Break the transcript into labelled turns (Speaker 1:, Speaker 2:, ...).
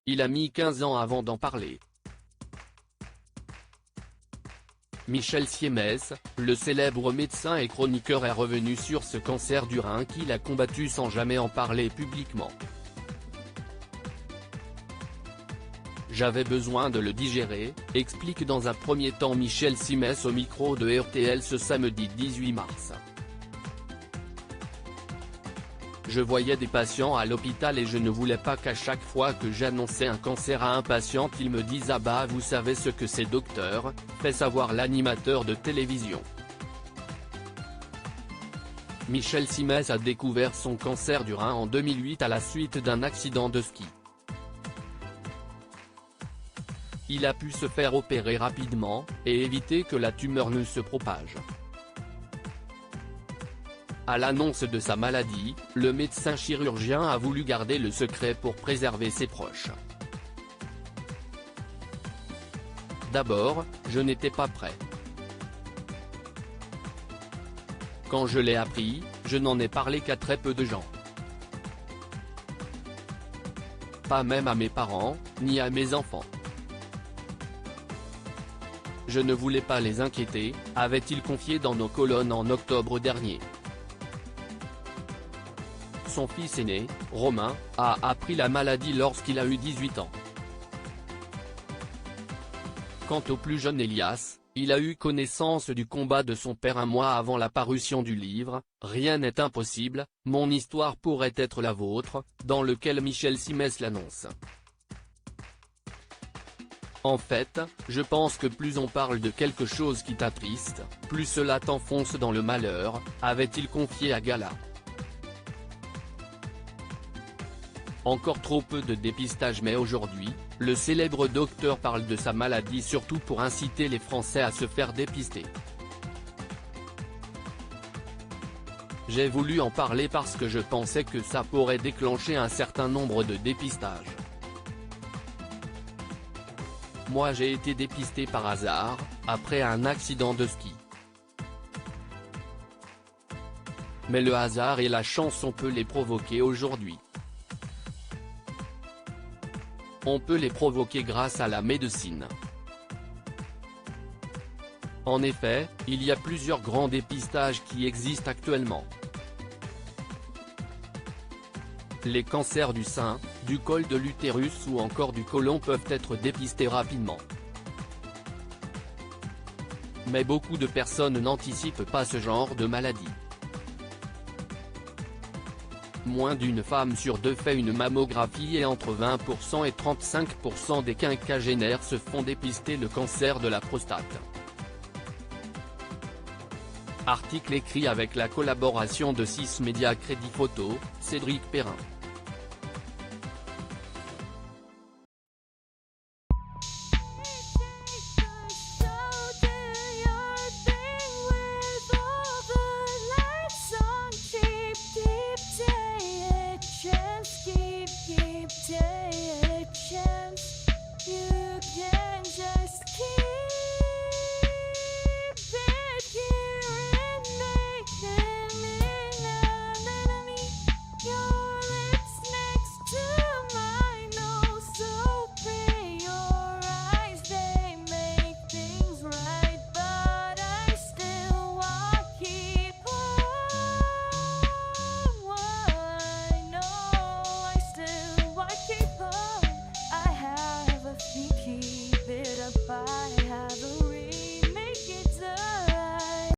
Speaker 1: il a mis 15 ans avant d'en parler. Michel Siemès, le célèbre médecin et chroniqueur est revenu sur ce cancer du rein qu'il a combattu sans jamais en parler publiquement. J'avais besoin de le digérer, explique dans un premier temps Michel Siemès au micro de RTL ce samedi 18 mars. Je voyais des patients à l'hôpital et je ne voulais pas qu'à chaque fois que j'annonçais un cancer à un patient qu'ils me disent « Ah bah vous savez ce que c'est docteur », fait savoir l'animateur de télévision. Michel Siemès a découvert son cancer du rein en 2008 à la suite d'un accident de ski. Il a pu se faire opérer rapidement, et éviter que la tumeur ne se propage. À l'annonce de sa maladie, le médecin chirurgien a voulu garder le secret pour préserver ses proches. D'abord, je n'étais pas prêt. Quand je l'ai appris, je n'en ai parlé qu'à très peu de gens. Pas même à mes parents, ni à mes enfants. Je ne voulais pas les inquiéter, avait-il confié dans nos colonnes en octobre dernier. Son fils aîné, Romain, a appris la maladie lorsqu'il a eu 18 ans. Quant au plus jeune Elias, il a eu connaissance du combat de son père un mois avant la parution du livre « Rien n'est impossible, mon histoire pourrait être la vôtre », dans lequel Michel Siemès l'annonce. En fait, je pense que plus on parle de quelque chose qui t'attriste, plus cela t'enfonce dans le malheur, avait-il confié à Gala. Encore trop peu de dépistage mais aujourd'hui, le célèbre docteur parle de sa maladie surtout pour inciter les Français à se faire dépister. J'ai voulu en parler parce que je pensais que ça pourrait déclencher un certain nombre de dépistages. Moi j'ai été dépisté par hasard, après un accident de ski. Mais le hasard et la chance on peut les provoquer aujourd'hui. On peut les provoquer grâce à la médecine. En effet, il y a plusieurs grands dépistages qui existent actuellement. Les cancers du sein, du col de l'utérus ou encore du côlon peuvent être dépistés rapidement. Mais beaucoup de personnes n'anticipent pas ce genre de maladie. Moins d'une femme sur deux fait une mammographie et entre 20% et 35% des quinquagénaires se font dépister le cancer de la prostate. Article écrit avec la collaboration de 6 Médias Crédit Photo, Cédric Perrin.